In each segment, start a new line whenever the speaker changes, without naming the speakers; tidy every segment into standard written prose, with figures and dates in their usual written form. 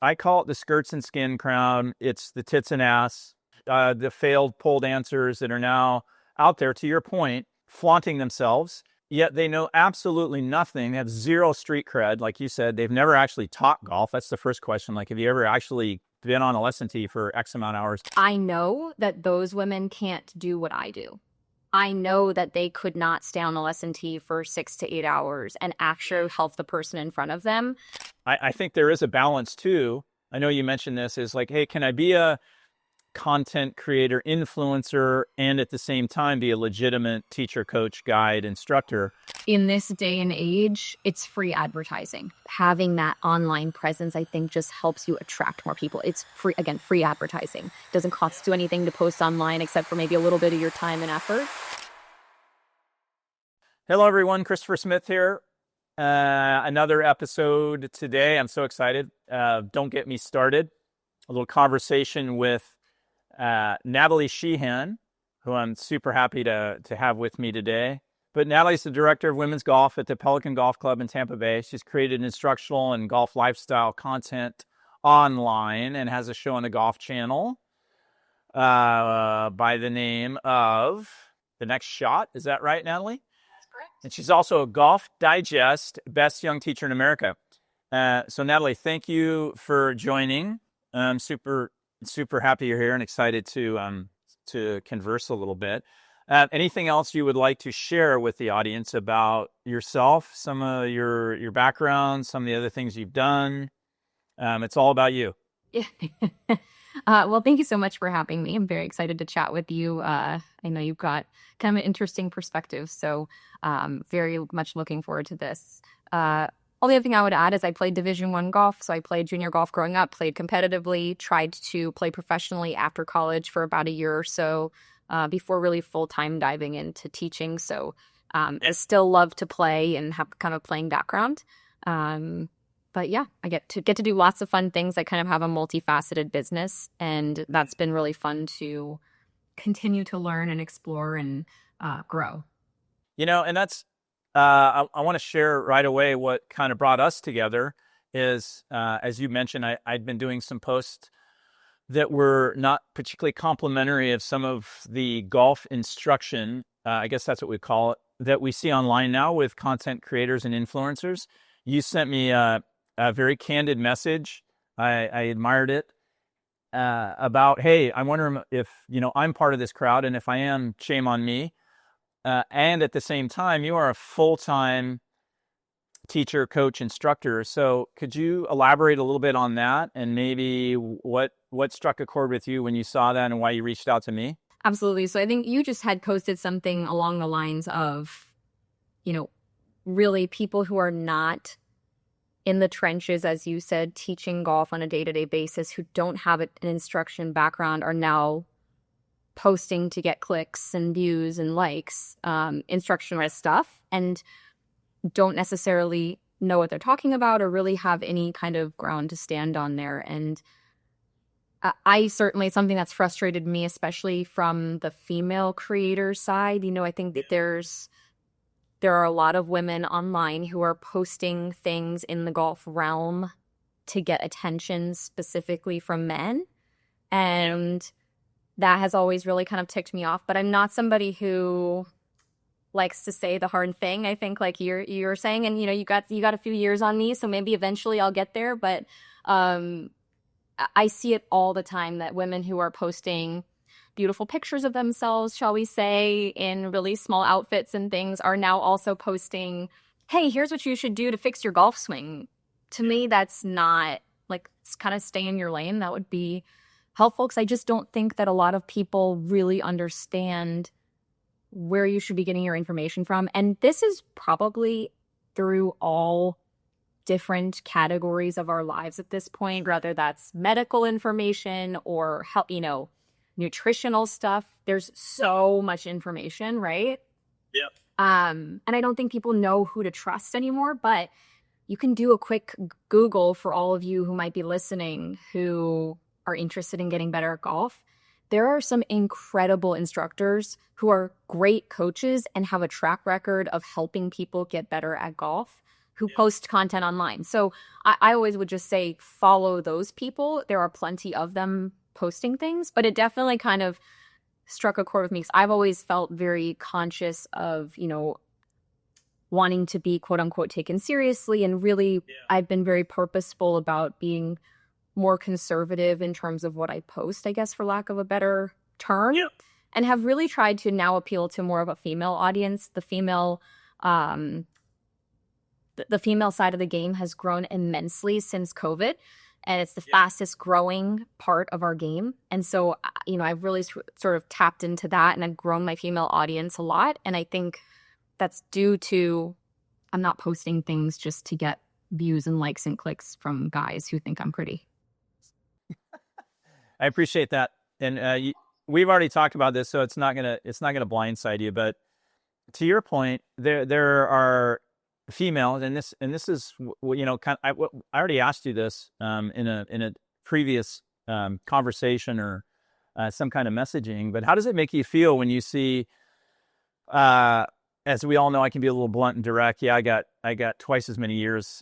I call it the skirts and skin crown. It's the tits and ass, the failed pole dancers that are now out there, to your point, flaunting themselves, yet they know absolutely nothing. They have zero street cred. Like you said, they've never actually taught golf. That's the first question. Like, have you ever actually been on a lesson tee for X amount of hours?
I know that those women can't do what I do. I know that they could not stay on the lesson tee for 6 to 8 hours and actually help the person in front of them.
I think there is a balance too. I know you mentioned this is like, hey, can I be a content creator, influencer, and at the same time be a legitimate teacher, coach, guide, instructor?
In this day and age, it's free advertising. Having that online presence, I think, just helps you attract more people. It's free, again, free advertising. Doesn't cost you anything to post online except for maybe a little bit of your time and effort.
Hello, everyone. Christopher Smith here. Another episode today. I'm so excited. Don't get me started. A little conversation with Nathalie Sheehan, who I'm super happy to have with me today. But Nathalie's the director of women's golf at the Pelican Golf Club in Tampa Bay. She's created instructional and golf lifestyle content online and has a show on the Golf Channel by the name of The Next Shot. Is that right, Nathalie? That's correct. And she's also a Golf Digest Best Young Teacher in America. So Nathalie, thank you for joining. I'm super happy you're here and excited to converse a little bit. Anything else you would like to share with the audience about yourself, some of your background, some of the other things you've done? It's all about you.
Yeah. Well, thank you so much for having me. I'm very excited to chat with you. I know you've got kind of an interesting perspective, so very much looking forward to this. All the other thing I would add is I played Division I golf. So I played junior golf growing up, played competitively, tried to play professionally after college for about a year or so before really full-time diving into teaching. So I still love to play and have kind of a playing background. But yeah, I get to do lots of fun things. I kind of have a multifaceted business, and that's been really fun to continue to learn and explore and grow.
And that's I want to share right away what kind of brought us together is, as you mentioned, I'd been doing some posts that were not particularly complimentary of some of the golf instruction, I guess that's what we call it, that we see online now with content creators and influencers. You sent me a very candid message. I admired it about, hey, I wonder if, I'm part of this crowd, and if I am, shame on me. And at the same time, you are a full-time teacher, coach, instructor. So could you elaborate a little bit on that and maybe what struck a chord with you when you saw that and why you reached out to me?
Absolutely. So I think you just had posted something along the lines of, really people who are not in the trenches, as you said, teaching golf on a day-to-day basis, who don't have an instruction background, are now posting to get clicks and views and likes, instructional stuff, and don't necessarily know what they're talking about or really have any kind of ground to stand on there. And I certainly, it's something that's frustrated me, especially from the female creator side. I think that there are a lot of women online who are posting things in the golf realm to get attention specifically from men. And that has always really kind of ticked me off. But I'm not somebody who likes to say the hard thing. I think like you're saying, and you got a few years on me, so maybe eventually I'll get there. But I see it all the time that women who are posting beautiful pictures of themselves, shall we say, in really small outfits and things, are now also posting, hey, here's what you should do to fix your golf swing. To me, that's not, like, kind of stay in your lane. That would be helpful, because I just don't think that a lot of people really understand where you should be getting your information from. And this is probably through all different categories of our lives at this point, whether that's medical information or help, nutritional stuff. There's so much information, right?
Yep.
And I don't think people know who to trust anymore, but you can do a quick Google for all of you who might be listening who are interested in getting better at golf. There are some incredible instructors who are great coaches and have a track record of helping people get better at golf. who post content online. So I always would just say follow those people. There are plenty of them posting things, but it definitely kind of struck a chord with me because I've always felt very conscious of, wanting to be quote unquote taken seriously. And really, I've been very purposeful about being more conservative in terms of what I post, I guess, for lack of a better term, and have really tried to now appeal to more of a female audience. The female side of the game has grown immensely since COVID, and it's the fastest growing part of our game. And so, I've really sort of tapped into that, and I've grown my female audience a lot. And I think that's due to I'm not posting things just to get views and likes and clicks from guys who think I'm pretty.
I appreciate that. And we've already talked about this, so it's not gonna blindside you. But to your point, there are females, and this is I already asked you this in a previous conversation or some kind of messaging. But how does it make you feel when you see, as we all know, I can be a little blunt and direct. Yeah, I got twice as many years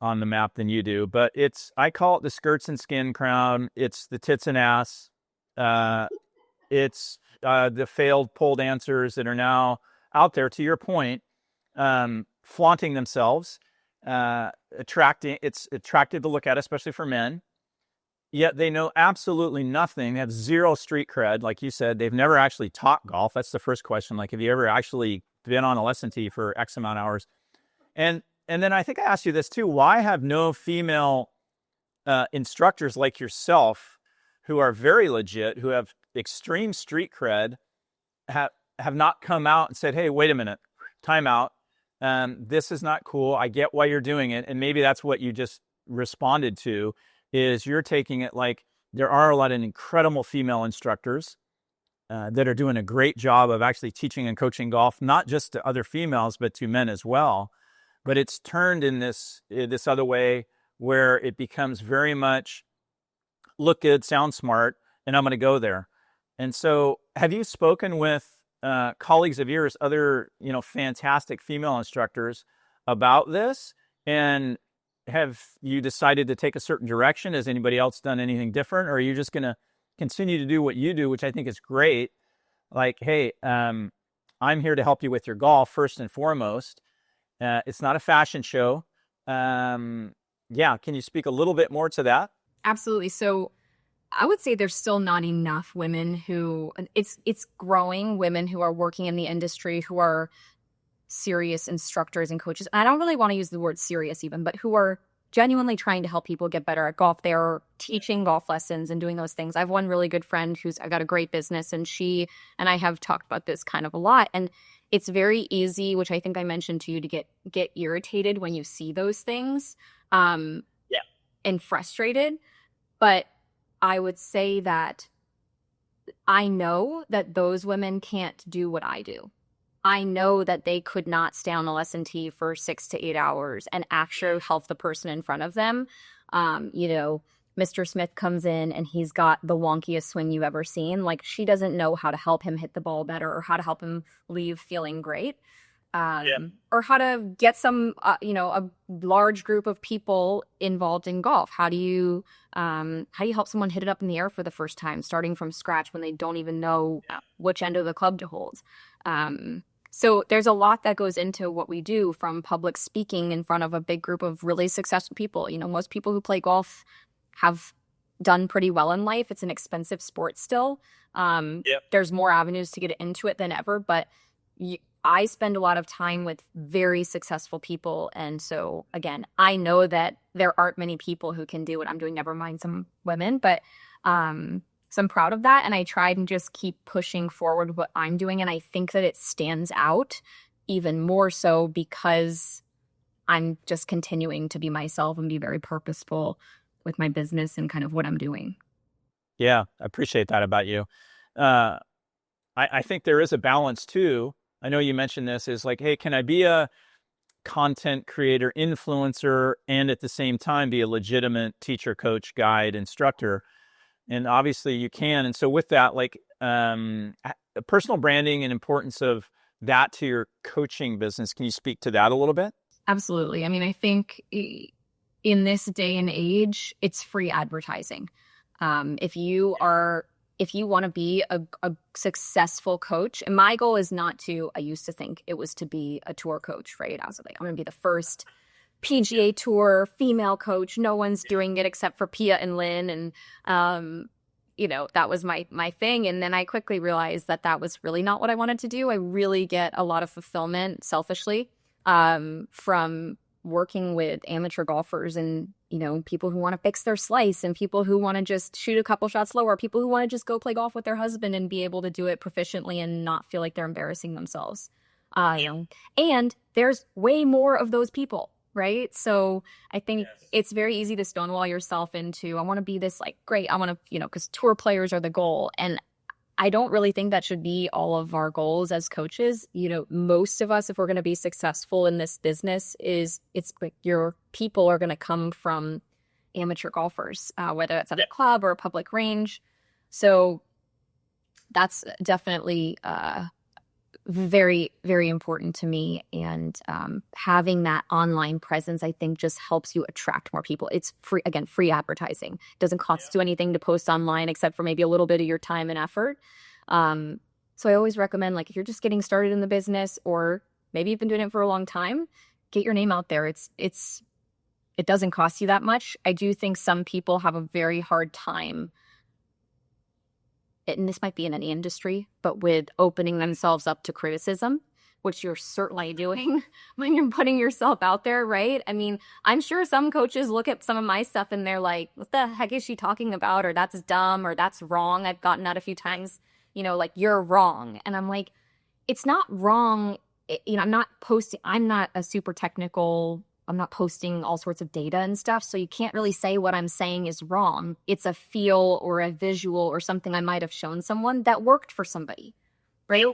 on the map than you do, but I call it the skirts and skin crowd. It's the tits and ass. It's the failed pole dancers that are now out there, to your point, flaunting themselves, it's attractive to look at, especially for men. Yet they know absolutely nothing. They have zero street cred. Like you said, they've never actually taught golf. That's the first question. Like, have you ever actually been on a lesson tee for X amount of hours? And then I think I asked you this too. Why have no female instructors like yourself, who are very legit, who have extreme street cred, have not come out and said, "Hey, wait a minute, time out. This is not cool. I get why you're doing it." And maybe that's what you just responded to, is you're taking it like there are a lot of incredible female instructors that are doing a great job of actually teaching and coaching golf, not just to other females, but to men as well. But it's turned in this other way where it becomes very much look good, sound smart, and I'm going to go there. And so have you spoken with colleagues of yours, other, fantastic female instructors about this? And have you decided to take a certain direction? Has anybody else done anything different? Or are you just going to continue to do what you do, which I think is great? Like, hey, I'm here to help you with your golf first and foremost. It's not a fashion show. Can you speak a little bit more to that?
Absolutely. So I would say there's still not enough women who it's growing, women who are working in the industry, who are serious instructors and coaches. And I don't really want to use the word serious even, but who are genuinely trying to help people get better at golf. They're teaching golf lessons and doing those things. I have one really good friend I've got a great business, and she and I have talked about this kind of a lot. And it's very easy, which I think I mentioned to you, to get irritated when you see those things, and frustrated. But I would say that I know that those women can't do what I do. I know that they could not stay on the lesson tee for 6 to 8 hours and actually help the person in front of them. Mr. Smith comes in and he's got the wonkiest swing you've ever seen. Like, she doesn't know how to help him hit the ball better, or how to help him leave feeling great. Or how to get a large group of people involved in golf. How do you help someone hit it up in the air for the first time, starting from scratch when they don't even know which end of the club to hold? So there's a lot that goes into what we do, from public speaking in front of a big group of really successful people. Most people who play golf have done pretty well in life. It's an expensive sport still. There's more avenues to get into it than ever, but I spend a lot of time with very successful people. And so, again, I know that there aren't many people who can do what I'm doing, never mind some women, but so I'm proud of that. And I try and just keep pushing forward what I'm doing. And I think that it stands out even more so because I'm just continuing to be myself and be very purposeful with my business and kind of what I'm doing.
Yeah, I appreciate that about you. I think there is a balance too. I know you mentioned this, is like, hey, can I be a content creator, influencer, and at the same time be a legitimate teacher, coach, guide, instructor? And obviously you can. And so with that, like personal branding and importance of that to your coaching business, can you speak to that a little bit?
Absolutely. I mean, I think in this day and age, it's free advertising. If you are, if you want to be a successful coach, and my goal is not to, I used to think it was to be a tour coach, right? I was like, I'm going to be the first PGA Tour female coach. No one's doing it except for Pia and Lynn. And, that was my thing. And then I quickly realized that that was really not what I wanted to do. I really get a lot of fulfillment selfishly from working with amateur golfers and, people who want to fix their slice and people who want to just shoot a couple shots lower, people who want to just go play golf with their husband and be able to do it proficiently and not feel like they're embarrassing themselves. And there's way more of those people, right? So I think it's very easy to stonewall yourself into, I want to be this like, great, I want to, because tour players are the goal. And I don't really think that should be all of our goals as coaches. Most of us, if we're going to be successful in this business, it's like your people are going to come from amateur golfers, whether it's at a club or a public range. So that's definitely very, very important to me. And having that online presence, I think, just helps you attract more people. It's free, again, free advertising. It doesn't cost you anything to post online except for maybe a little bit of your time and effort. So I always recommend, like, if you're just getting started in the business, or maybe you've been doing it for a long time, get your name out there. It doesn't cost you that much. I do think some people have a very hard time, and this might be in any industry, but with opening themselves up to criticism, which you're certainly doing when you're putting yourself out there, right? I mean, I'm sure some coaches look at some of my stuff and they're like, what the heck is she talking about? Or that's dumb, or that's wrong. I've gotten that a few times, like, you're wrong. And I'm like, it's not wrong. I'm not a super technical, I'm not posting all sorts of data and stuff. So you can't really say what I'm saying is wrong. It's a feel or a visual or something I might have shown someone that worked for somebody, right?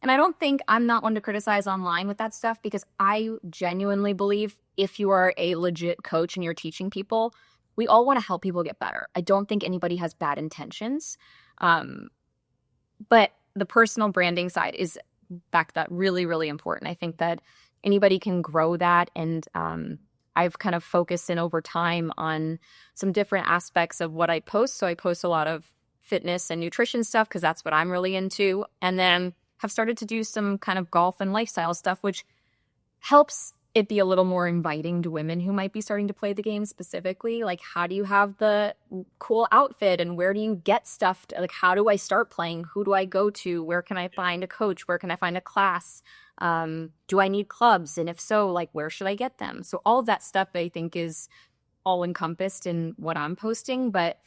And I don't think, I'm not one to criticize online with that stuff, because I genuinely believe if you are a legit coach and you're teaching people, we all want to help people get better. I don't think anybody has bad intentions. But the personal branding side is back to that, really, really important. I think that anybody can grow that. And I've kind of focused in over time on some different aspects of what I post. So I post a lot of fitness and nutrition stuff because that's what I'm really into. And then have started to do some kind of golf and lifestyle stuff, which helps it be a little more inviting to women who might be starting to play the game specifically. Like, how do you have the cool outfit, and where do you get stuff? Like, how do I start playing? Who do I go to? Where can I find a coach? Where can I find a class? Do I need clubs? And if so, like, where should I get them? So all of that stuff, I think, is all encompassed in what I'm posting. But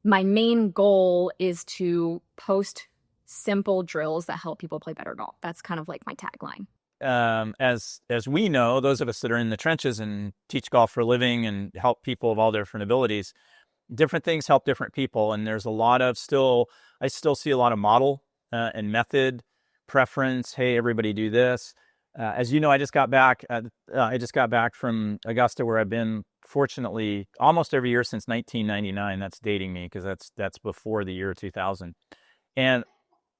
my main goal is to post simple drills that help people play better golf. That's kind of like my tagline.
As we know, those of us that are in the trenches and teach golf for a living and help people of all different abilities, different things help different people. And there's a lot of I still see a lot of model and method preference. Hey, everybody do this. As you know, I just got back from Augusta, where I've been, fortunately, almost every year since 1999. That's dating me, because that's before the year 2000. And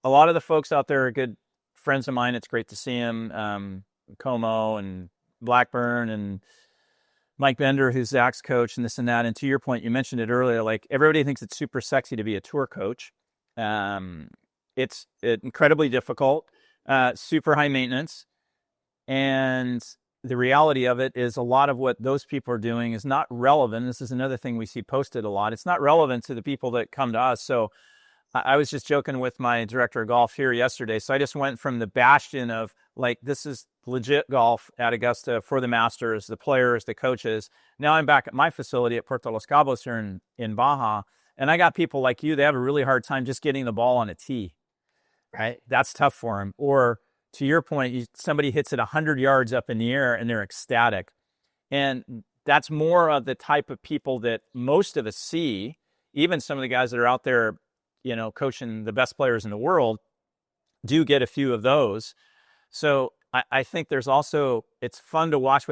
a lot of the folks out there are good friends of mine. It's great to see them. Como and Blackburn and Mike Bender, who's Zach's coach, and this and that. And to your point, you mentioned it earlier, like, everybody thinks it's super sexy to be a tour coach. It's incredibly difficult, super high maintenance. And the reality of it is, a lot of what those people are doing is not relevant. This is another thing we see posted a lot. It's not relevant to the people that come to us. So I was just joking with my director of golf here yesterday. So I just went from the bastion of, like, this is legit golf at Augusta for the masters, the players, the coaches. Now I'm back at my facility at Puerto Los Cabos here in Baja. And I got people like you, they have a really hard time just getting the ball on a tee, right? That's tough for them. Or to your point, somebody hits it 100 yards up in the air and they're ecstatic. And that's more of the type of people that most of us see. Even some of the guys that are out there, coaching the best players in the world, do get a few of those. So I think there's also, it's fun to watch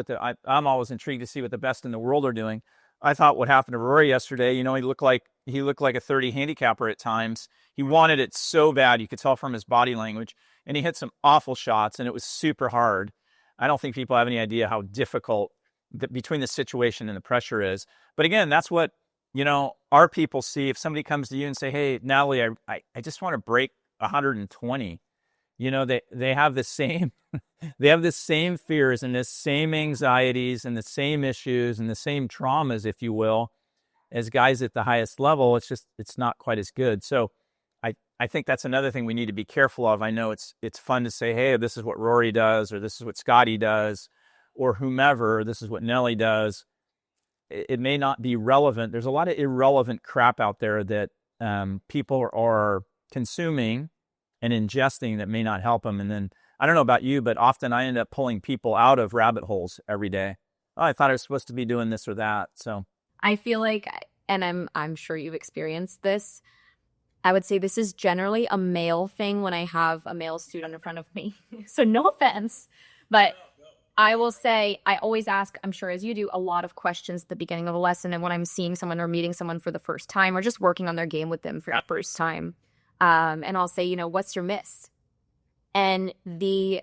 I'm always intrigued to see what the best in the world are doing. I thought what happened to Rory yesterday, he looked like a 30 handicapper at times. He wanted it so bad. You could tell from his body language, and he hit some awful shots, and it was super hard. I don't think people have any idea how difficult between the situation and the pressure is. But again, that's what, our people see. If somebody comes to you and say, hey, Natalie, I just want to break 120, they have the same, they have the same fears and the same anxieties and the same issues and the same traumas, if you will, as guys at the highest level. It's not quite as good. So I think that's another thing we need to be careful of. I know it's fun to say, hey, this is what Rory does, or this is what Scotty does, or whomever, this is what Nellie does. It may not be relevant. There's a lot of irrelevant crap out there that people are consuming and ingesting that may not help them. And then, I don't know about you, but often I end up pulling people out of rabbit holes every day. Oh, I thought I was supposed to be doing this or that. So
I feel like, and I'm sure you've experienced this, I would say this is generally a male thing when I have a male student in front of me. So no offense, but I will say I always ask, I'm sure as you do, a lot of questions at the beginning of a lesson. And when I'm seeing someone or meeting someone for the first time or just working on their game with them for the first time, and I'll say, what's your miss? And the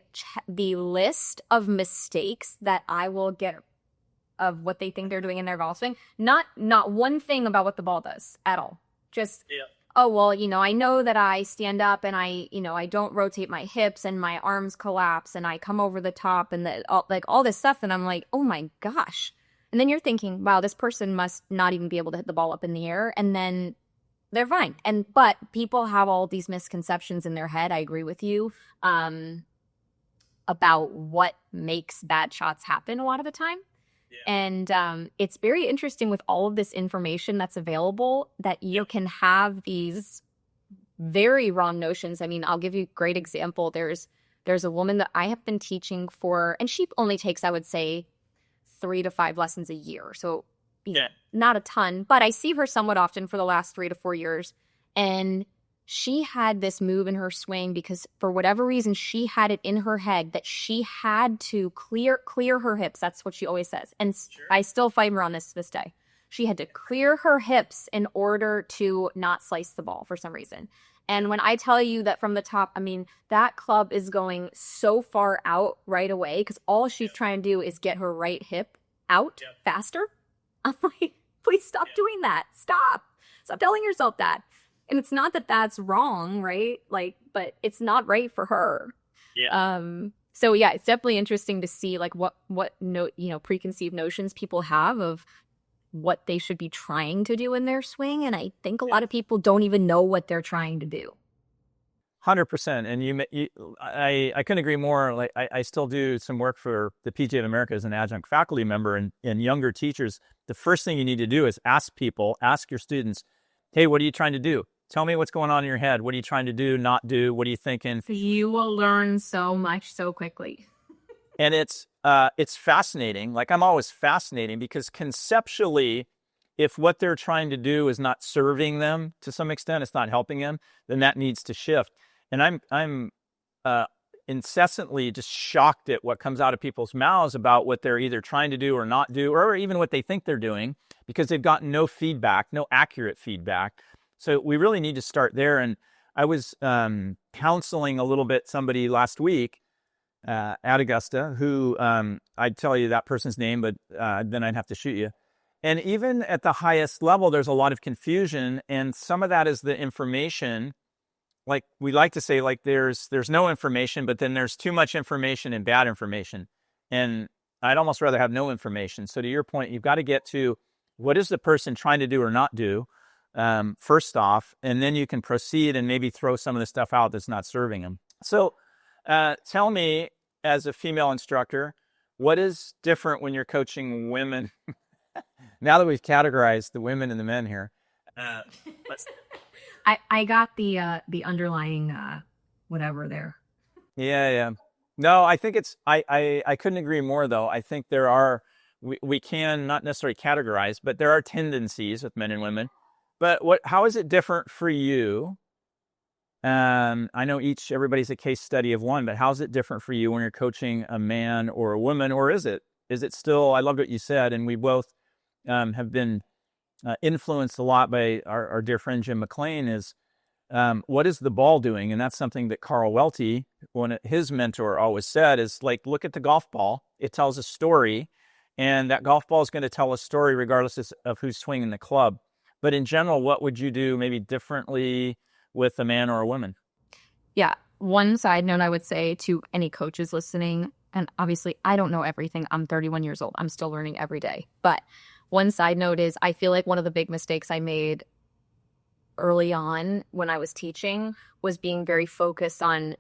list of mistakes that I will get of what they think they're doing in their golf swing, not one thing about what the ball does at all. Just, oh, well, I know that I stand up and I don't rotate my hips and my arms collapse and I come over the top and all this stuff. And I'm like, oh my gosh. And then you're thinking, wow, this person must not even be able to hit the ball up in the air. And then they're fine. But people have all these misconceptions in their head. I agree with you, about what makes bad shots happen a lot of the time. Yeah. And it's very interesting with all of this information that's available that you can have these very wrong notions. I mean, I'll give you a great example. There's a woman that I have been teaching for, and she only takes, I would say, 3 to 5 lessons a year. So not a ton, but I see her somewhat often for the last 3 to 4 years. And she had this move in her swing because for whatever reason, she had it in her head that she had to clear her hips. That's what she always says. And I still fight her on this to this day. She had to clear her hips in order to not slice the ball for some reason. And when I tell you that from the top, I mean, that club is going so far out right away because all she's trying to do is get her right hip out faster. I'm like, please stop doing that. Stop telling yourself that. And it's not that that's wrong, right? But it's not right for her. Yeah. So yeah, it's definitely interesting to see what preconceived notions people have of what they should be trying to do in their swing. And I think a lot of people don't even know what they're trying to do.
100%. And I couldn't agree more. I still do some work for the PGA of America as an adjunct faculty member and younger teachers. The first thing you need to do is ask your students, hey, what are you trying to do? Tell me what's going on in your head. What are you trying to do, not do? What are you thinking?
You will learn so much so quickly.
And it's fascinating. I'm always fascinating because conceptually, if what they're trying to do is not serving them to some extent, it's not helping them, then that needs to shift. And I'm incessantly just shocked at what comes out of people's mouths about what they're either trying to do or not do, or even what they think they're doing, because they've gotten no feedback, no accurate feedback. So we really need to start there. And I was counseling a little bit somebody last week at Augusta who I'd tell you that person's name, but then I'd have to shoot you. And even at the highest level, there's a lot of confusion. And some of that is the information. We like to say, there's no information, but then there's too much information and bad information. And I'd almost rather have no information. So to your point, you've got to get to what is the person trying to do or not do, first off, and then you can proceed and maybe throw some of the stuff out that's not serving them. So tell me, as a female instructor, what is different when you're coaching women? Now that we've categorized the women and the men here.
I got the underlying whatever there.
Yeah. No, I think I couldn't agree more, though. I think there are, we can not necessarily categorize, but there are tendencies with men and women. But how is it different for you? I know everybody's a case study of one, but how's it different for you when you're coaching a man or a woman, or is it still, I loved what you said, and we both have been influenced a lot by our dear friend Jim McLean, is what is the ball doing? And that's something that Carl Welty, his mentor, always said is like, look at the golf ball. It tells a story, and that golf ball is going to tell a story regardless of who's swinging the club. But in general, what would you do maybe differently with a man or a woman?
Yeah. One side note I would say to any coaches listening, and obviously I don't know everything. I'm 31 years old. I'm still learning every day. But one side note is I feel like one of the big mistakes I made early on when I was teaching was being very focused on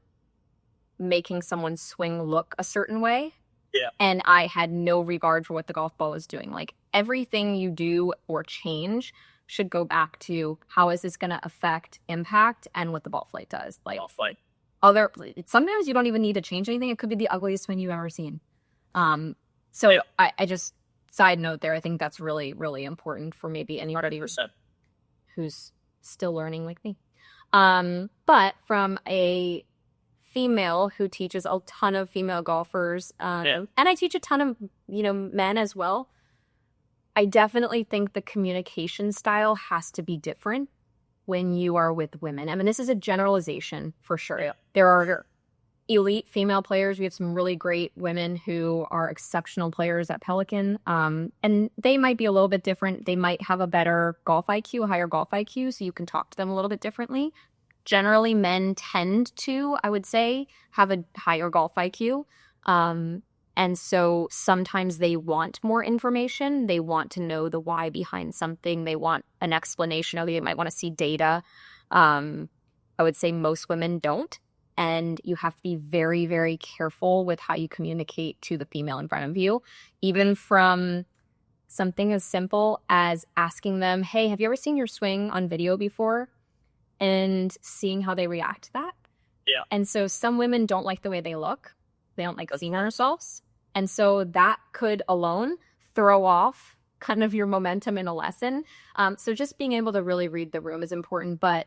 making someone's swing look a certain way.
Yeah.
And I had no regard for what the golf ball was doing. Like everything you do or change should go back to how is this going to affect impact and what the ball flight does. Like
Ball flight.
Sometimes you don't even need to change anything. It could be the ugliest swing you've ever seen. So
Yeah.
I just side note there. I think that's really, really important for maybe anybody
100%.
who's still learning like me. But from a female who teaches a ton of female golfers, and I teach a ton of, men as well. I definitely think the communication style has to be different when you are with women. I mean, this is a generalization for sure.
Yeah.
There are elite female players. We have some really great women who are exceptional players at Pelican. And they might be a little bit different. They might have a better golf IQ, a higher golf IQ, so you can talk to them a little bit differently. Generally, men tend to, I would say, have a higher golf IQ. And so sometimes they want more information. They want to know the why behind something. They want an explanation, or they might want to see data. I would say most women don't. And you have to be very, very careful with how you communicate to the female in front of you, even from something as simple as asking them, hey, have you ever seen your swing on video before? And seeing how they react to that.
Yeah.
And so some women don't like the way they look. They don't like seeing themselves. And so that could alone throw off kind of your momentum in a lesson. So just being able to really read the room is important. But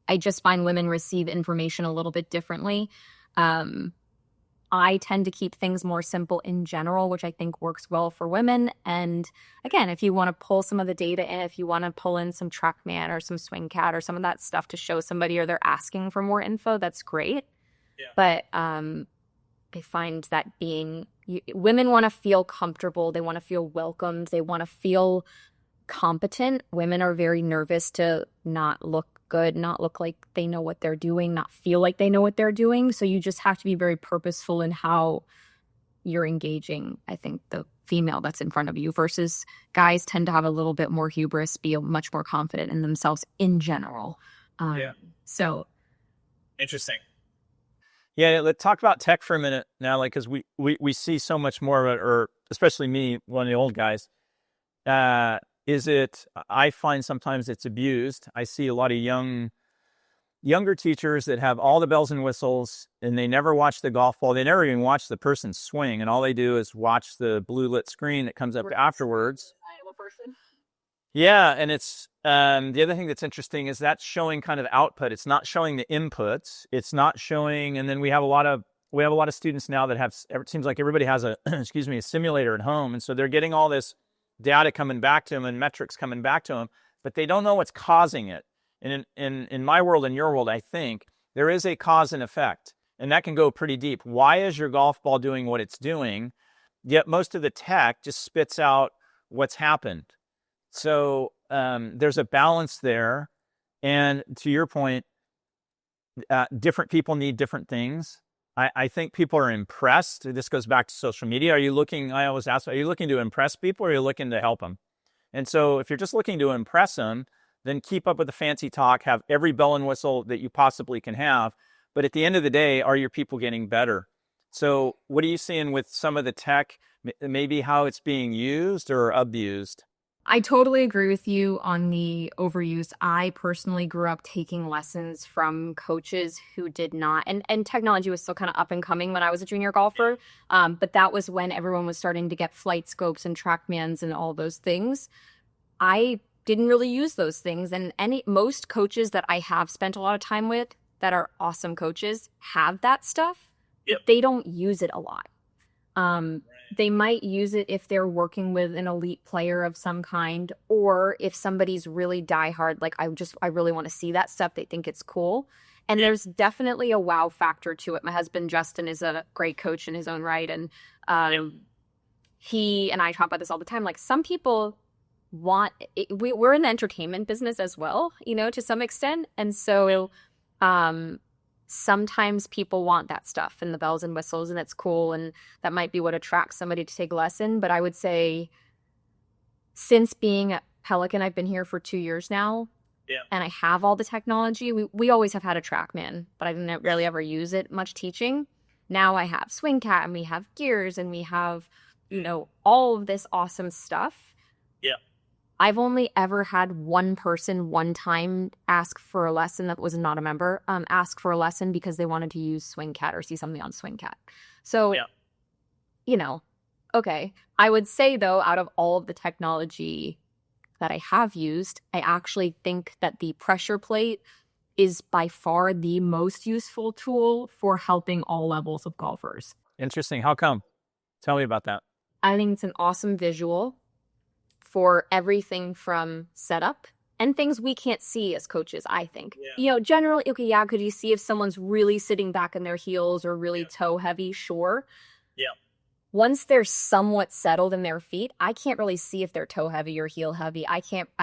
I just find women receive information a little bit differently. I tend to keep things more simple in general, which I think works well for women. And again, if you want to pull some of the data in, if you want to pull in some TrackMan or some SwingCat or some of that stuff to show somebody, or they're asking for more info, that's great.
Yeah.
But I find that women want to feel comfortable. They want to feel welcomed. They want to feel competent. Women are very nervous to not look good, not look like they know what they're doing, not feel like they know what they're doing. So you just have to be very purposeful in how you're engaging, I think, the female that's in front of you, versus guys tend to have a little bit more hubris, be much more confident in themselves in general. So
Interesting. Yeah, let's talk about tech for a minute now, like, because we see so much more of it, or especially me, one of the old guys. I find sometimes it's abused. I see a lot of younger teachers that have all the bells and whistles, and they never watch the golf ball. They never even watch the person swing, and all they do is watch the blue lit screen that comes up afterwards. Yeah, and it's the other thing that's interesting is that's showing kind of output. It's not showing the inputs. It's not showing, and then we have a lot of students now that it seems like everybody has a a simulator at home, and so they're getting all this data coming back to them and metrics coming back to them, but they don't know what's causing it. And in my world and your world, I think there is a cause and effect, and that can go pretty deep. Why is your golf ball doing what it's doing? Yet most of the tech just spits out what's happened. So there's a balance there. And to your point, different people need different things. I think people are impressed. This goes back to social media. I always ask, are you looking to impress people, or are you looking to help them? And so if you're just looking to impress them, then keep up with the fancy talk, have every bell and whistle that you possibly can have. But at the end of the day, are your people getting better? So what are you seeing with some of the tech, maybe how it's being used or abused?
I totally agree with you on the overuse. I personally grew up taking lessons from coaches who did not, and technology was still kind of up and coming when I was a junior golfer. But that was when everyone was starting to get flight scopes and TrackMans and all those things. I didn't really use those things. And most coaches that I have spent a lot of time with that are awesome coaches have that stuff.
Yep.
They don't use it a lot. they might use it if they're working with an elite player of some kind, or if somebody's really diehard, like I really want to see that stuff. They think it's cool. And there's definitely a wow factor to it. My husband Justin is a great coach in his own right, and he and I talk about this all the time. Like some people we're in the entertainment business as well, to some extent, and so sometimes people want that stuff and the bells and whistles, and it's cool, and that might be what attracts somebody to take a lesson. But I would say since being at Pelican, I've been here for 2 years now, and I have all the technology. We always have had a TrackMan, but I didn't really ever use it much teaching. Now I have SwingCat, and we have gears, and we have, all of this awesome stuff.
Yeah.
I've only ever had one person one time ask for a lesson that was not a member, ask for a lesson because they wanted to use SwingCat or see something on SwingCat. So, okay. I would say, though, out of all of the technology that I have used, I actually think that the pressure plate is by far the most useful tool for helping all levels of golfers.
Interesting. How come? Tell me about that.
I think it's an awesome visual for everything from setup and things we can't see as coaches, I think. Generally, okay, yeah, could you see if someone's really sitting back in their heels or really toe heavy? Sure.
Yeah.
Once they're somewhat settled in their feet, I can't really see if they're toe heavy or heel heavy.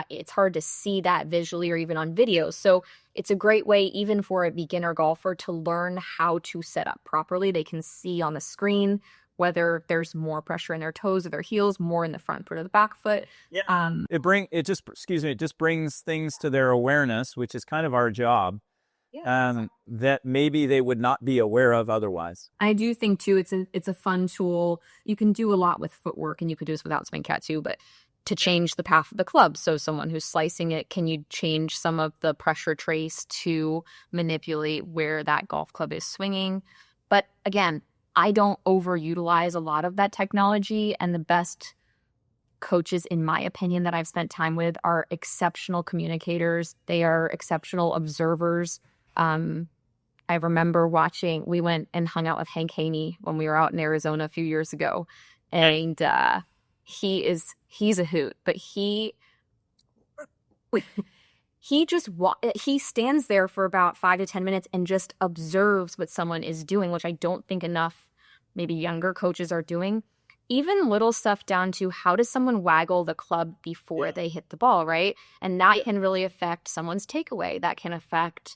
It's hard to see that visually or even on video. So it's a great way, even for a beginner golfer, to learn how to set up properly. They can see on the screen whether there's more pressure in their toes or their heels, more in the front foot or the back foot.
Yeah. It just brings things to their awareness, which is kind of our job. That maybe they would not be aware of otherwise.
I do think too, it's a fun tool. You can do a lot with footwork, and you could do this without SwingCat too, but to change the path of the club. So someone who's slicing it, can you change some of the pressure trace to manipulate where that golf club is swinging? But again, I don't overutilize a lot of that technology, and the best coaches, in my opinion, that I've spent time with are exceptional communicators. They are exceptional observers. I remember we went and hung out with Hank Haney when we were out in Arizona a few years ago, and he's a hoot, but he stands there for about 5 to 10 minutes and just observes what someone is doing, which I don't think enough maybe younger coaches are doing. Even little stuff down to how does someone waggle the club before they hit the ball, right? And that can really affect someone's takeaway. That can affect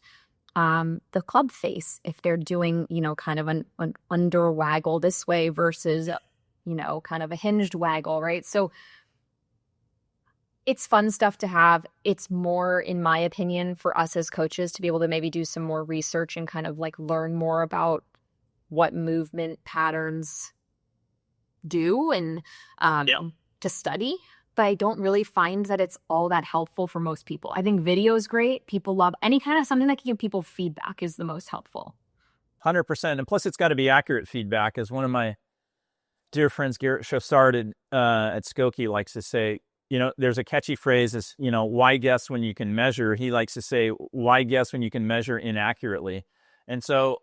the club face if they're doing, kind of an under waggle this way versus, kind of a hinged waggle, right? So it's fun stuff to have. It's more, in my opinion, for us as coaches to be able to maybe do some more research and kind of like learn more about what movement patterns do and to study. But I don't really find that it's all that helpful for most people. I think video is great. People love any kind of something that can give people feedback is the most helpful.
100%. And plus, it's got to be accurate feedback. As one of my dear friends, Garrett Chaussard at Skokie, likes to say, there's a catchy phrase is, why guess when you can measure? He likes to say, why guess when you can measure inaccurately? And so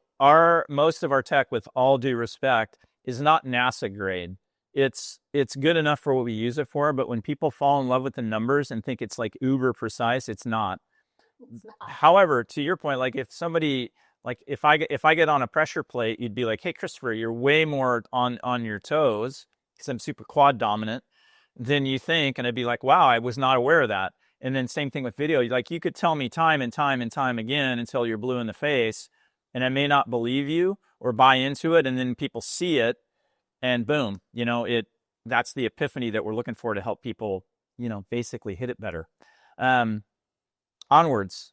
most of our tech, with all due respect, is not NASA grade. It's good enough for what we use it for, but when people fall in love with the numbers and think it's like uber precise, it's not. However, to your point, like if somebody, like if I get on a pressure plate, you'd be like, hey, Christopher, you're way more on your toes because I'm super quad dominant than you think. And I'd be like, wow, I was not aware of that. And then same thing with video. Like you could tell me time and time and time again until you're blue in the face, and I may not believe you or buy into it. And then people see it and boom, that's the epiphany that we're looking for to help people, basically hit it better. Onwards.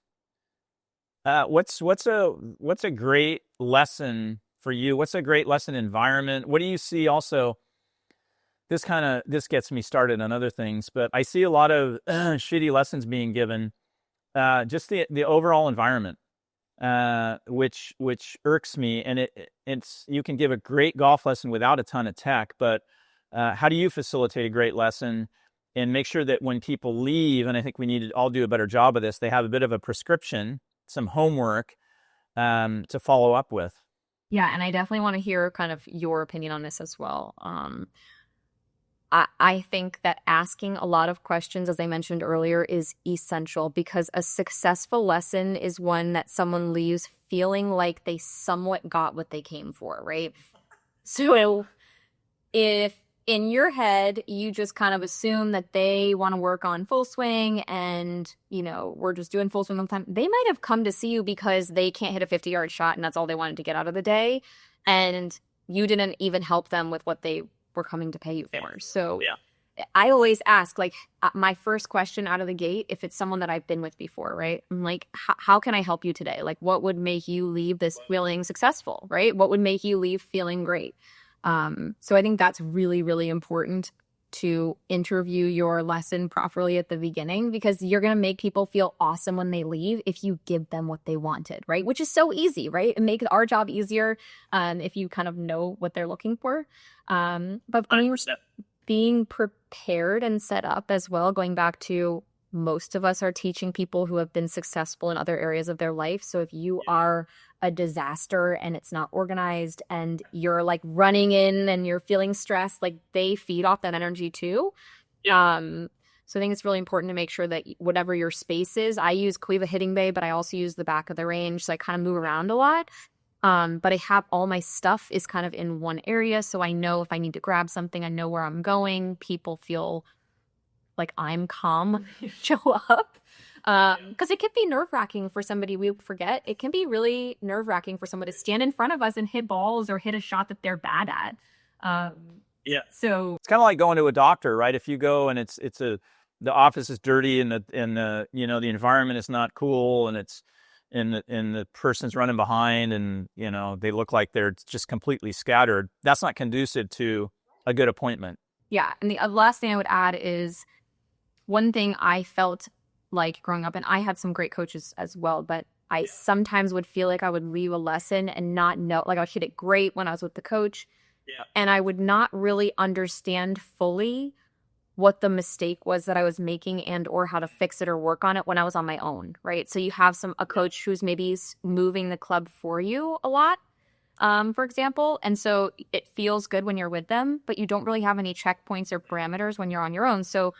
What's a great lesson for you? What's a great lesson environment? What do you see also? This gets me started on other things, but I see a lot of shitty lessons being given. Just the overall environment, which irks me. And it's you can give a great golf lesson without a ton of tech, but how do you facilitate a great lesson and make sure that when people leave, and I think we need to all do a better job of this, they have a bit of a prescription, some homework to follow up with?
Yeah, and I definitely want to hear kind of your opinion on this as well. I think that asking a lot of questions, as I mentioned earlier, is essential because a successful lesson is one that someone leaves feeling like they somewhat got what they came for, right? So if in your head you just kind of assume that they want to work on full swing and, we're just doing full swing all the time, they might have come to see you because they can't hit a 50-yard shot and that's all they wanted to get out of the day. And you didn't even help them with what they were coming to pay you for. So I always ask, like, my first question out of the gate, if it's someone that I've been with before, right? I'm like, how can I help you today? Like, what would make you leave this feeling successful, right? What would make you leave feeling great? So I think that's really, really important to interview your lesson properly at the beginning because you're going to make people feel awesome when they leave if you give them what they wanted, right? Which is so easy, right? It makes our job easier if you kind of know what they're looking for. But being prepared and set up as well, going back to most of us are teaching people who have been successful in other areas of their life. So if you are a disaster and it's not organized and you're like running in and you're feeling stressed, like they feed off that energy too. So I think it's really important to make sure that whatever your space is, I use Quiva Hitting Bay, but I also use the back of the range. So I kind of move around a lot. But I have all my stuff is kind of in one area. So I know if I need to grab something, I know where I'm going. People feel like I'm calm when they show up. Because it can be nerve-wracking for somebody, we forget. It can be really nerve-wracking for someone to stand in front of us and hit balls or hit a shot that they're bad at. So
it's kind of like going to a doctor, right? If you go and the office is dirty and the environment is not cool and the person's running behind and they look like they're just completely scattered, that's not conducive to a good appointment.
Yeah, and the last thing I would add is one thing I felt like growing up, and I had some great coaches as well, but I sometimes would feel like I would leave a lesson and not know, like I would hit it great when I was with the coach, and I would not really understand fully what the mistake was that I was making and or how to fix it or work on it when I was on my own, right? So you have a coach who's maybe moving the club for you a lot, for example, and so it feels good when you're with them, but you don't really have any checkpoints or parameters when you're on your own. So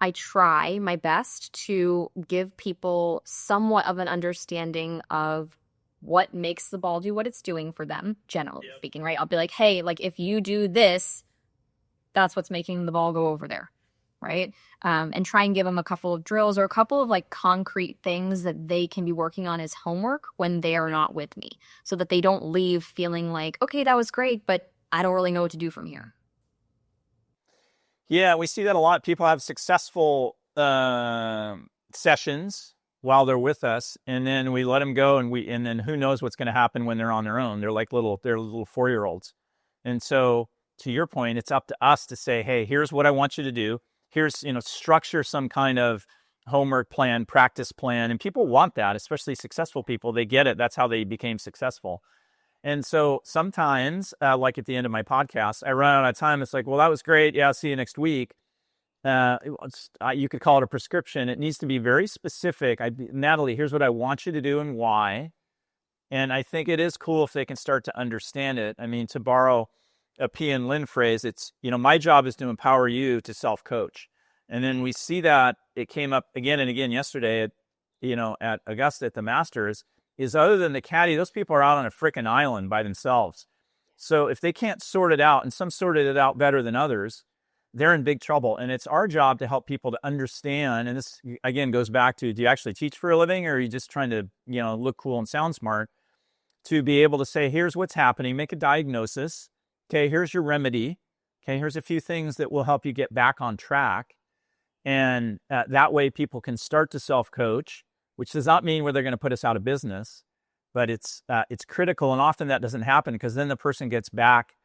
I try my best to give people somewhat of an understanding of what makes the ball do what it's doing for them, generally speaking, right? I'll be like, hey, like if you do this, that's what's making the ball go over there, right? And try and give them a couple of drills or a couple of like concrete things that they can be working on as homework when they are not with me so that they don't leave feeling like, okay, that was great, but I don't really know what to do from here.
Yeah, we see that a lot. People have successful sessions while they're with us, and then we let them go, and then who knows what's going to happen when they're on their own? They're little 4-year-olds, and so to your point, it's up to us to say, hey, here's what I want you to do. Here's structure some kind of homework plan, practice plan, and people want that, especially successful people. They get it. That's how they became successful. And so sometimes, like at the end of my podcast, I run out of time. It's like, well, that was great. Yeah, I'll see you next week. You could call it a prescription. It needs to be very specific. Nathalie, here's what I want you to do and why. And I think it is cool if they can start to understand it. I mean, to borrow a P and Lynn phrase, it's, my job is to empower you to self-coach. And then we see that it came up again and again yesterday at Augusta at the Masters. Is other than the caddy, those people are out on a freaking island by themselves. So if they can't sort it out, and some sorted it out better than others, they're in big trouble. And it's our job to help people to understand. And this, again, goes back to, do you actually teach for a living or are you just trying to, look cool and sound smart? To be able to say, here's what's happening, make a diagnosis. Okay, here's your remedy. Okay, here's a few things that will help you get back on track. And that way people can start to self-coach, which does not mean where they're going to put us out of business, but it's critical. And often that doesn't happen because then the person gets back,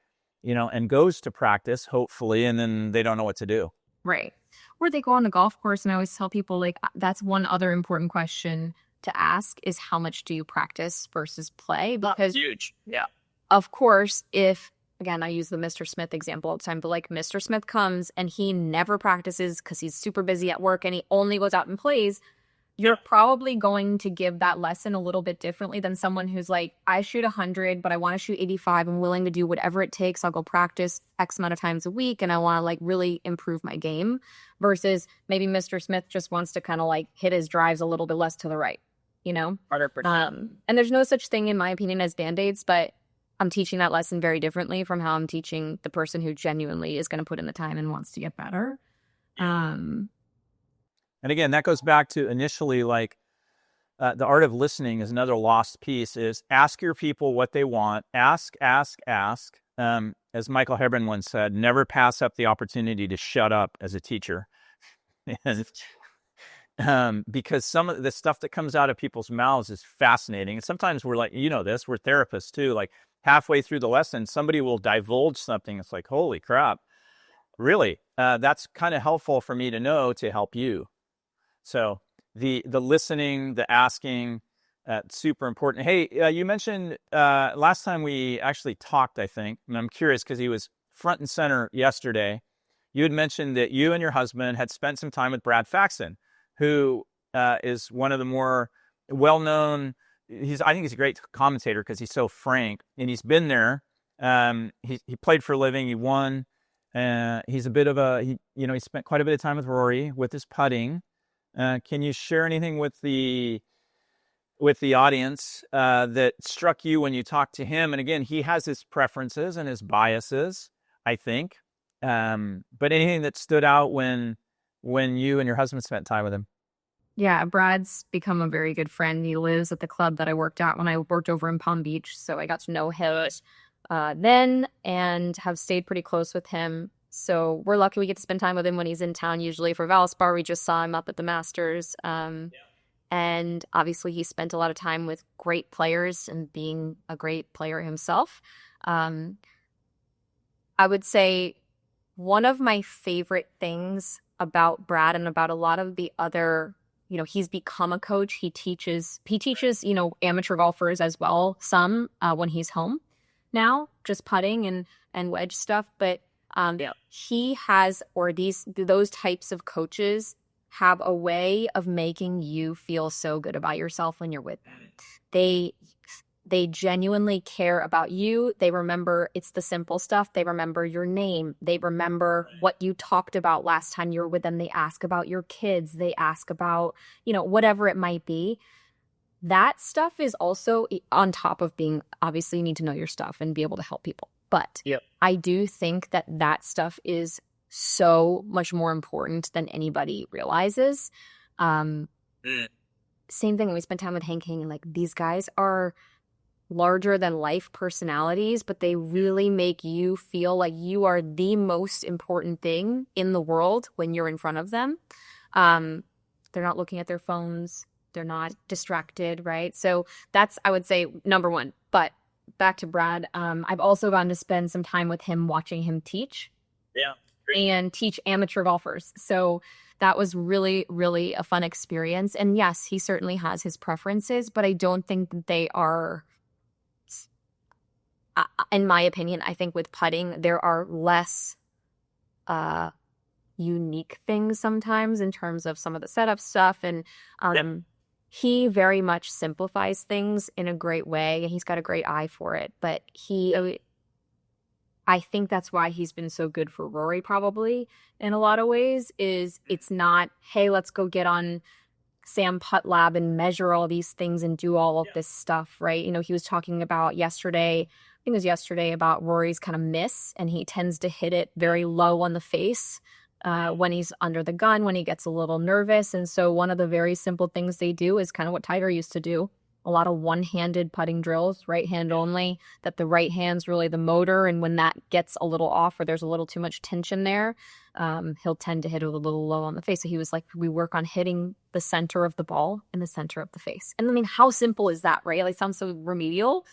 and goes to practice, hopefully, and then they don't know what to do.
Right. Or they go on a golf course, and I always tell people, like, that's one other important question to ask is how much do you practice versus play? Because
that's huge. Yeah.
Of course, again, I use the Mr. Smith example all the time, but like Mr. Smith comes and he never practices because he's super busy at work and he only goes out and plays. you're probably going to give that lesson a little bit differently than someone who's like, I shoot 100, but I want to shoot 85. I'm willing to do whatever it takes. I'll go practice X amount of times a week, and I want to like really improve my game, versus maybe Mr. Smith just wants to kind of like hit his drives a little bit less to the right, you know?
100%.
And there's no such thing, in my opinion, as Band-Aids, but I'm teaching that lesson very differently from how I'm teaching the person who genuinely is going to put in the time and wants to get better.
And again, that goes back to initially, like, the art of listening is another lost piece, is ask your people what they want. Ask. As Michael Hebron once said, never pass up the opportunity to shut up as a teacher. Because some of the stuff that comes out of people's mouths is fascinating. And sometimes we're like, we're therapists too, like halfway through the lesson, somebody will divulge something. It's like, holy crap, really? That's kind of helpful for me to know to help you. So the listening, the asking, super important. Hey, you mentioned last time we actually talked, I think, and I'm curious because he was front and center yesterday. You had mentioned that you and your husband had spent some time with Brad Faxon, who is one of the more well-known. I think he's a great commentator because he's so frank, and he's been there. He played for a living. He won. He's a bit of he spent quite a bit of time with Rory with his putting. Can you share anything with the audience that struck you when you talked to him? And again, he has his preferences and his biases, I think. But anything that stood out when you and your husband spent time with him?
Yeah, Brad's become a very good friend. He lives at the club that I worked at when I worked over in Palm Beach, so I got to know him then and have stayed pretty close with him. So we're lucky we get to spend time with him when he's in town, usually for Valspar. We just saw him up at the Masters. And obviously he spent a lot of time with great players and being a great player himself. I would say one of my favorite things about Brad and about a lot of the other, he's become a coach. He teaches, amateur golfers as well, some when he's home now, just putting and wedge stuff. But he has, or those types of coaches have a way of making you feel so good about yourself when you're with them. They genuinely care about you. They remember, it's the simple stuff. They remember your name. They remember what you talked about last time you were with them. They ask about your kids. They ask about, whatever it might be. That stuff is also on top of being, obviously you need to know your stuff and be able to help people. But I do think that stuff is so much more important than anybody realizes. Same thing when we spent time with Hank King, and like, these guys are larger than life personalities, but they really make you feel like you are the most important thing in the world when you're in front of them. They're not looking at their phones. They're not distracted, right? So that's, I would say, number one. But back to Brad, I've also gotten to spend some time with him watching him teach.
Yeah.
And teach amateur golfers. So that was really, really a fun experience. And yes, he certainly has his preferences, but I don't think that they are, in my opinion, I think with putting, there are less unique things sometimes in terms of some of the setup stuff. And he very much simplifies things in a great way. And he's got a great eye for it. But I think that's why he's been so good for Rory, probably, in a lot of ways, is it's not, hey, let's go get on Sam Putt Lab and measure all these things and do all of this stuff, right? He was talking about yesterday, I think it was yesterday, about Rory's kind of miss, and he tends to hit it very low on the face when he's under the gun, when he gets a little nervous. And so one of the very simple things they do is kind of what Tiger used to do. A lot of one-handed putting drills, right hand only, that the right hand's really the motor. And when that gets a little off or there's a little too much tension there, he'll tend to hit it a little low on the face. So he was like, we work on hitting the center of the ball and the center of the face. And I mean, how simple is that, right? Like, it sounds so remedial.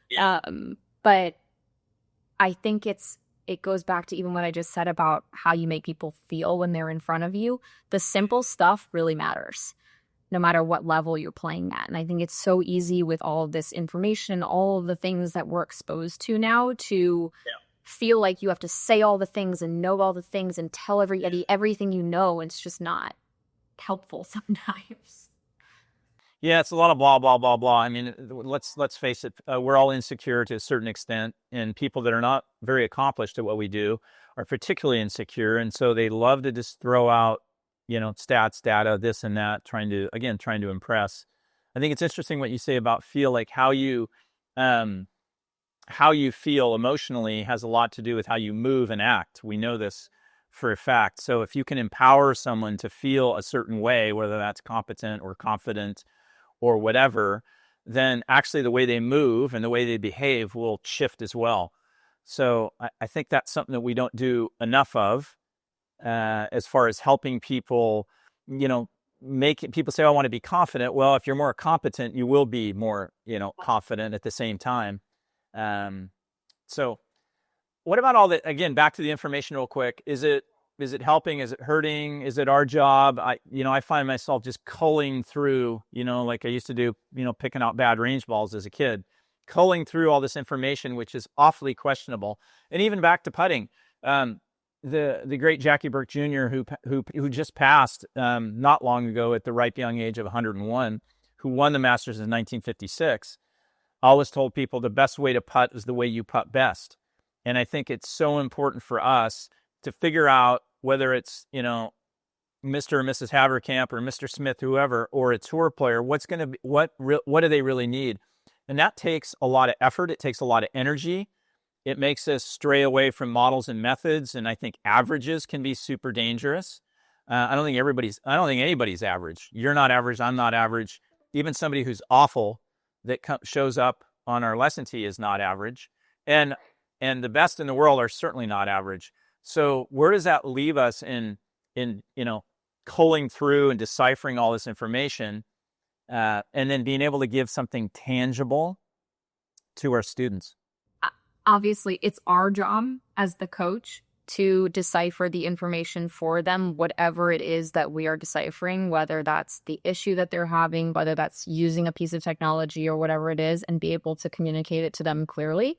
Yeah. But I think it goes back to even what I just said about how you make people feel when they're in front of you. The simple stuff really matters, no matter what level you're playing at. And I think it's so easy with all of this information, all of the things that we're exposed to now, to feel like you have to say all the things and know all the things and tell everybody everything you know. And it's just not helpful sometimes.
Yeah, it's a lot of blah blah blah blah. I mean, let's face it. We're all insecure to a certain extent, and people that are not very accomplished at what we do are particularly insecure, and so they love to just throw out, stats, data, this and that, trying to impress. I think it's interesting what you say about feel, like um, how you feel emotionally has a lot to do with how you move and act. We know this for a fact. So if you can empower someone to feel a certain way, whether that's competent or confident or whatever, then actually the way they move and the way they behave will shift as well. So I think that's something that we don't do enough of, as far as helping people, make it, people say, "Oh, I want to be confident." Well, if you're more competent, you will be more, confident at the same time. Um, so what about all that? Again, back to the information real quick. Is it helping? Is it hurting? Is it our job? I find myself just culling through, like I used to do, picking out bad range balls as a kid, culling through all this information, which is awfully questionable. And even back to putting, the great Jackie Burke Jr., who just passed, not long ago at the ripe young age of 101, who won the Masters in 1956, always told people the best way to putt is the way you putt best. And I think it's so important for us to figure out whether it's, Mr. or Mrs. Haverkamp or Mr. Smith, whoever, or a tour player, what do they really need? And that takes a lot of effort. It takes a lot of energy. It makes us stray away from models and methods. And I think averages can be super dangerous. I don't think anybody's average. You're not average. I'm not average. Even somebody who's awful that shows up on our lesson tee is not average. And the best in the world are certainly not average. So where does that leave us in culling through and deciphering all this information, and then being able to give something tangible to our students?
Obviously, it's our job as the coach to decipher the information for them, whatever it is that we are deciphering, whether that's the issue that they're having, whether that's using a piece of technology or whatever it is, and be able to communicate it to them clearly.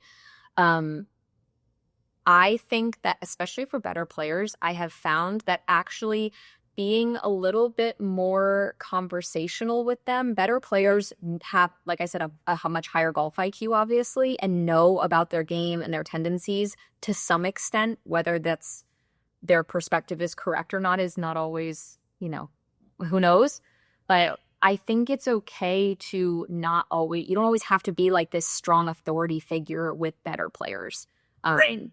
I think that especially for better players, I have found that actually being a little bit more conversational with them, better players have, like I said, a much higher golf IQ, obviously, and know about their game and their tendencies to some extent. Whether that's their perspective is correct or not is not always, who knows? But I think it's okay to you don't always have to be like this strong authority figure with better players. Right.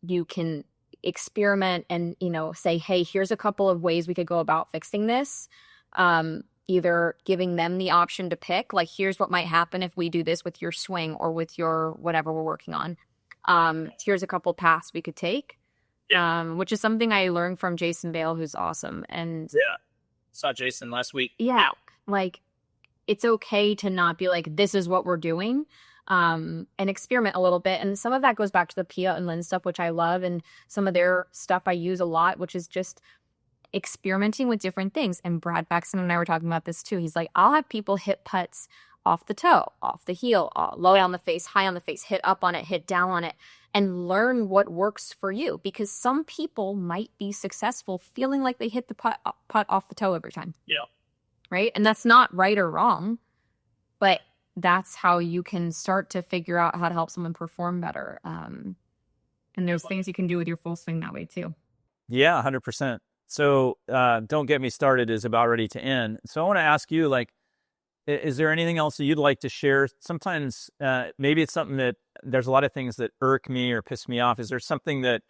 You can experiment and, say, hey, here's a couple of ways we could go about fixing this. Either giving them the option to pick, like, here's what might happen if we do this with your swing or with your whatever we're working on. Here's a couple paths we could take, which is something I learned from Jason Bale, who's awesome. And
yeah, saw Jason last week.
Yeah, like, it's okay to not be like, this is what we're doing. And experiment a little bit. And some of that goes back to the Pia and Lynn stuff, which I love. And some of their stuff I use a lot, which is just experimenting with different things. And Brad Baxton and I were talking about this too. He's like, I'll have people hit putts off the toe, off the heel, low on the face, high on the face, hit up on it, hit down on it, and learn what works for you. Because some people might be successful feeling like they hit the putt off the toe every time.
Yeah.
Right? And that's not right or wrong, but that's how you can start to figure out how to help someone perform better. And there's things you can do with your full swing that way too.
Yeah, 100%. So Don't Get Me Started is about ready to end. So I want to ask you, like, is there anything else that you'd like to share? Sometimes maybe it's something that there's a lot of things that irk me or piss me off. Is there something that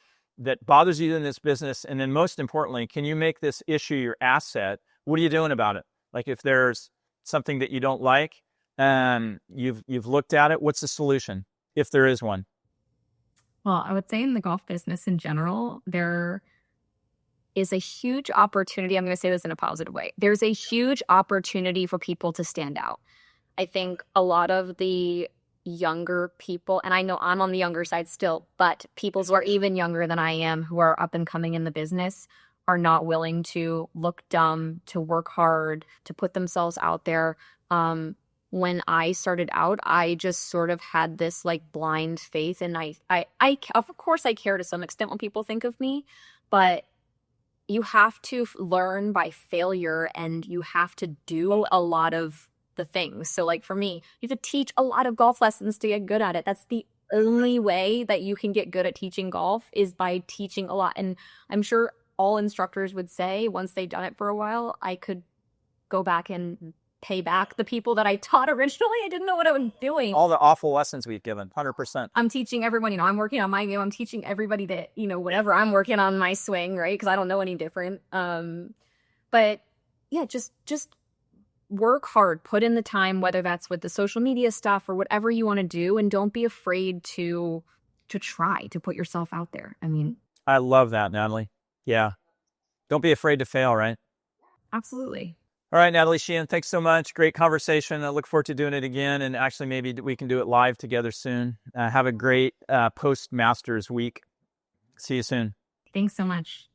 bothers you in this business? And then most importantly, can you make this issue your asset? What are you doing about it? Like, if there's something that you don't like, you've looked at it, what's the solution, if there is one?
Well, I would say in the golf business in general, there is a huge opportunity. I'm going to say this in a positive way. There's a huge opportunity for people to stand out. I think a lot of the younger people, and I know I'm on the younger side still, but people who are even younger than I am, who are up and coming in the business, are not willing to look dumb, to work hard, to put themselves out there. When I started out, I just sort of had this like blind faith, and I of course I care to some extent when people think of me, but you have to learn by failure, and you have to do a lot of the things. So like for me, you have to teach a lot of golf lessons to get good at it. That's the only way that you can get good at teaching golf, is by teaching a lot. And I'm sure all instructors would say, once they've done it for a while, I could go back and pay back the people that I taught originally. I didn't know what I was doing.
All the awful lessons we've given, 100%.
I'm teaching everyone, I'm working on my game. I'm teaching everybody that, whatever I'm working on my swing, right? Because I don't know any different. But yeah, just work hard, put in the time, whether that's with the social media stuff or whatever you want to do, and don't be afraid to try to put yourself out there. I mean,
I love that, Natalie. Yeah. Don't be afraid to fail, right?
absolutely.
All right, Nathalie Sheehan, thanks so much. Great conversation. I look forward to doing it again. And actually, maybe we can do it live together soon. Have a great post-Masters week. See you soon.
Thanks so much.